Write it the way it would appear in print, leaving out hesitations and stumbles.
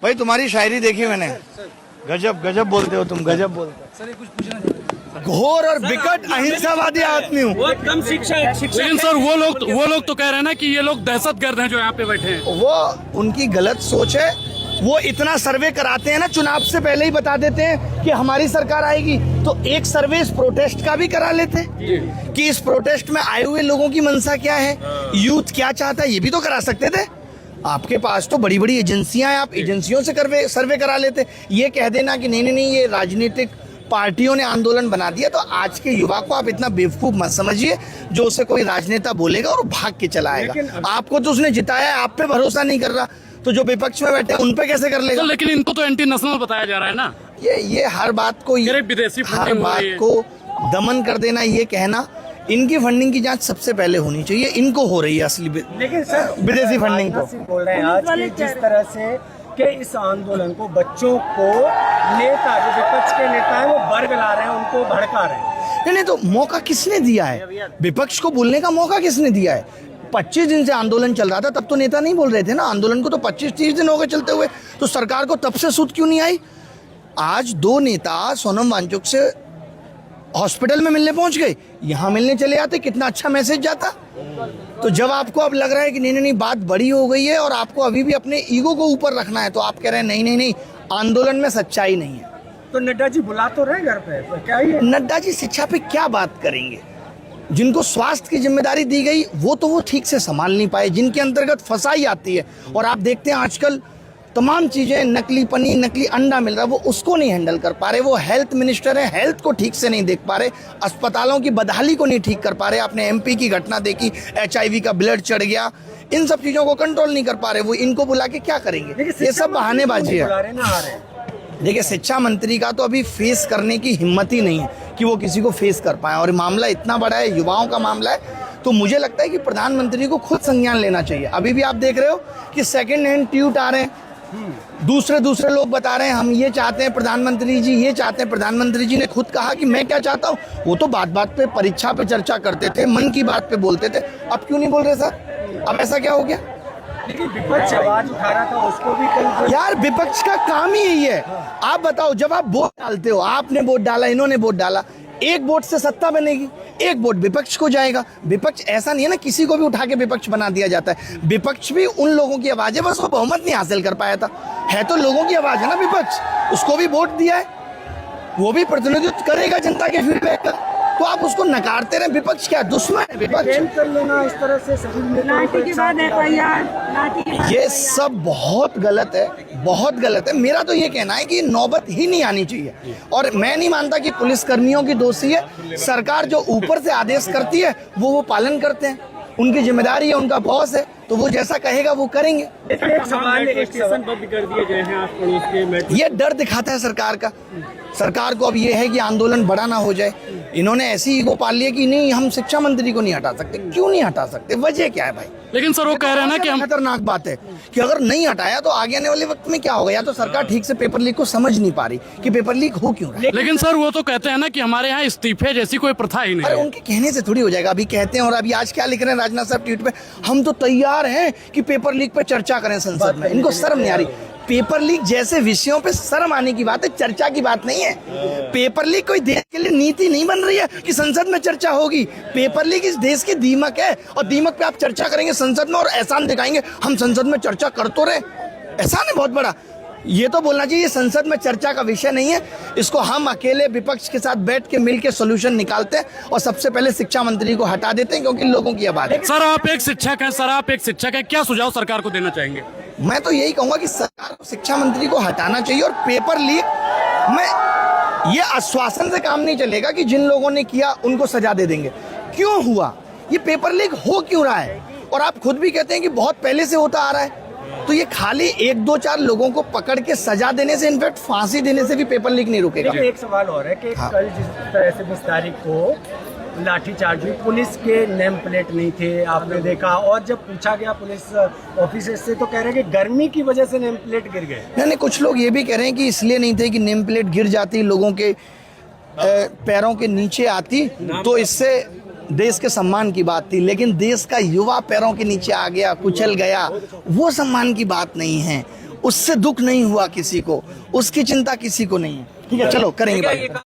भाई तुम्हारी शायरी देखी मैंने, गजब गजब बोलते हो तुम, गजब बोलते हो। सर कुछ पूछना घोर और विकट अहिंसावादी आदमी हूँ। बहुत कम शिक्षा है। लेकिन सर वो लोग तो कह रहे हैं ना कि ये लोग दहशतगर्द हैं जो यहाँ पे बैठे हैं। वो उनकी गलत सोच है। वो इतना सर्वे कराते हैं ना, चुनाव से पहले ही बता देते हैं कि हमारी सरकार आएगी, तो एक सर्वे इस प्रोटेस्ट का भी करा लेते हैं कि इस प्रोटेस्ट में आए हुए लोगों की मंशा क्या है, यूथ क्या चाहता है, ये भी तो करा सकते थे। आपके पास तो बड़ी बड़ी एजेंसियां हैं, आप एजेंसियों से सर्वे करा लेते। ये कह देना कि नहीं नहीं नहीं ये राजनीतिक पार्टियों ने आंदोलन बना दिया, तो आज के युवा को आप इतना बेवकूफ मत समझिए जो उसे कोई राजनेता बोलेगा और भाग के चला आएगा। आपको तो उसने जिताया है, आप पे भरोसा नहीं कर रहा, तो जो विपक्ष में बैठे उन पे कैसे कर लेगा। लेकिन इनको तो एंटी नेशनल बताया जा रहा है ना। ये हर बात को विदेशी हर बात को दमन कर देना, ये कहना, इनकी फंडिंग की जांच सबसे पहले होनी चाहिए। इनको हो रही है असली लेकिन सर विदेशी फंडिंग को बोल रहे हैं आज की जिस तरह से कि इस आंदोलन को बच्चों को नेता जो विपक्ष के नेता हैं वो बरगला रहे हैं, उनको भड़का रहे हैं। नहीं तो मौका किसने दिया है, विपक्ष को बोलने का मौका किसने दिया है। 25 दिन से आंदोलन चल रहा था, तब तो नेता नहीं बोल रहे थे ना। आंदोलन को तो 25-30 दिन हो गए चलते हुए, तो सरकार को तब से सुध क्यों नहीं आई। आज 2 नेता सोनम वांगचुक से हॉस्पिटल में मिलने पहुंच गए, यहां मिलने चले आते, कितना अच्छा मैसेज जाता। तो जब आपको अब लग रहा है कि नहीं नहीं बात बड़ी हो गई है और आपको अभी भी अपने ईगो को ऊपर रखना है, तो आप कह रहे हैं नहीं नहीं नहीं आंदोलन में सच्चाई नहीं है। तो नड्डा जी बुला तो रहे घर पे, तो क्या ये नड्डा जी शिक्षा पे क्या बात करेंगे। जिनको स्वास्थ्य की जिम्मेदारी दी गई वो ठीक से संभाल नहीं पाए, जिनके अंतर्गत फसाई आती है। और आप देखते हैं आजकल तमाम चीजें, नकली पनीर, नकली अंडा मिल रहा है, वो उसको नहीं हैंडल कर पा रहे। वो हेल्थ मिनिस्टर है, हेल्थ को ठीक से नहीं देख पा रहे, अस्पतालों की बदहाली को नहीं ठीक कर पा रहे। आपने MP की घटना देखी, HIV का ब्लड चढ़ गया, इन सब चीजों को कंट्रोल नहीं कर पा रहे। वो इनको बुला के क्या करेंगे, ये सब बहानेबाजी है। देखिए शिक्षा मंत्री का तो अभी फेस करने की हिम्मत ही नहीं है कि वो किसी को फेस कर पाए, और मामला इतना बड़ा है, युवाओं का मामला है। तो मुझे लगता है कि प्रधानमंत्री को खुद संज्ञान लेना चाहिए। अभी भी आप देख रहे हो कि सेकेंड हैंड ट्वीट आ रहे हैं, दूसरे लोग बता रहे हैं हम ये चाहते हैं प्रधानमंत्री जी, ये चाहते हैं। प्रधानमंत्री जी ने खुद कहा कि मैं क्या चाहता हूँ। वो तो बात बात पे परीक्षा पे चर्चा करते थे, मन की बात पे बोलते थे, अब क्यों नहीं बोल रहे सर, अब ऐसा क्या हो गया। लेकिन विपक्ष आवाज उठा रहा था, उसको भी कल यार विपक्ष का काम ही यही है। आप बताओ, जब आप वोट डालते हो, आपने वोट डाला, इन्होंने वोट डाला, एक वोट से सत्ता बनेगी, एक वोट विपक्ष को जाएगा। विपक्ष ऐसा नहीं है ना किसी को भी उठा के विपक्ष बना दिया जाता है। विपक्ष भी उन लोगों की आवाज है, बस वो बहुमत नहीं हासिल कर पाया था। है तो लोगों की आवाज है ना विपक्ष, उसको भी वोट दिया है, वो भी प्रतिनिधित्व करेगा जनता के फीडबैक का। तो आप उसको नकारते रहे, विपक्ष क्या दुश्मन है विपक्ष। कर लेना इस तरह से ये सब बहुत गलत है, बहुत गलत है। मेरा तो ये कहना है कि नौबत ही नहीं आनी चाहिए। और मैं नहीं मानता कि पुलिस कर्मियों की दोषी है, सरकार जो ऊपर से आदेश करती है वो पालन करते हैं, उनकी जिम्मेदारी है, उनका बॉस है, तो वो जैसा कहेगा वो करेंगे। एक सवाल बंद कर दिए गए हैं आस पड़ोस के। ये डर दिखाता है सरकार का। सरकार को अब ये है कि आंदोलन बड़ा ना हो जाए। इन्होंने ऐसी ईगो पाल लिया कि नहीं हम शिक्षा मंत्री को नहीं हटा सकते। क्यों नहीं हटा सकते, वजह क्या है भाई। लेकिन सर वो कह रहे हैं ना कि हम खतरनाक बात है कि अगर नहीं हटाया तो आगे आने वाले वक्त में क्या होगा। या तो सरकार ठीक से पेपर लीक को समझ नहीं पा रही कि पेपर लीक हो क्यों रहा है। लेकिन सर वो तो कहते हैं ना कि हमारे यहाँ इस्तीफे जैसी कोई प्रथा ही नहीं अरे है। उनके कहने से थोड़ी हो जाएगा। अभी कहते हैं, और अभी आज क्या लिख रहे हैं राजनाथ साहब ट्वीट पे, हम तो तैयार हैं कि पेपर लीक पे चर्चा करें संसद में। इनको शर्म नहीं आ रही। पेपर लीक जैसे विषयों पे शर्म आने की बात है, चर्चा की बात नहीं है। पेपर लीक कोई देश के लिए नीति नहीं बन रही है कि संसद में चर्चा होगी। पेपर लीक इस देश की दीमक है, और दीमक पे आप चर्चा करेंगे संसद में और एहसान दिखाएंगे हम संसद में चर्चा कर तो रहे। एहसान है बहुत बड़ा। ये तो बोलना चाहिए संसद में चर्चा का विषय नहीं है, इसको हम अकेले विपक्ष के साथ बैठ के मिलकर सोल्यूशन निकालते हैं, और सबसे पहले शिक्षा मंत्री को हटा देते हैं क्योंकि लोगों की आवाज है। सर आप एक शिक्षक हैं, क्या सुझाव सरकार को देना चाहेंगे। मैं तो यही कहूंगा कि सरकार को शिक्षा मंत्री को हटाना चाहिए। और पेपर लीक में ये आश्वासन से काम नहीं चलेगा कि जिन लोगों ने किया उनको सजा दे देंगे। क्यों हुआ ये पेपर लीक, हो क्यों रहा है। और आप खुद भी कहते हैं कि बहुत पहले से होता आ रहा है, तो ये खाली 1-2-4 लोगों को पकड़ के सजा देने से, इनफैक्ट फांसी देने से भी पेपर लीक नहीं रुकेगा। एक सवाल और है कि कल जिस तरह से 20 तारीख को लाठीचार्ज हुई, पुलिस के नेम प्लेट नहीं थे, आपने देखा। और जब पूछा गया पुलिस ऑफिसर से तो कह रहे हैं कि गर्मी की वजह से नेम प्लेट गिर गए। नहीं, कुछ लोग ये भी कह रहे हैं कि इसलिए नहीं थे कि नेम प्लेट गिर जाती, लोगों के पैरों के नीचे आती, तो इससे देश के सम्मान की बात थी। लेकिन देश का युवा पैरों के नीचे आ गया, कुचल गया, वो सम्मान की बात नहीं है। उससे दुख नहीं हुआ किसी को, उसकी चिंता किसी को नहीं है। ठीक है, चलो करेंगे बात।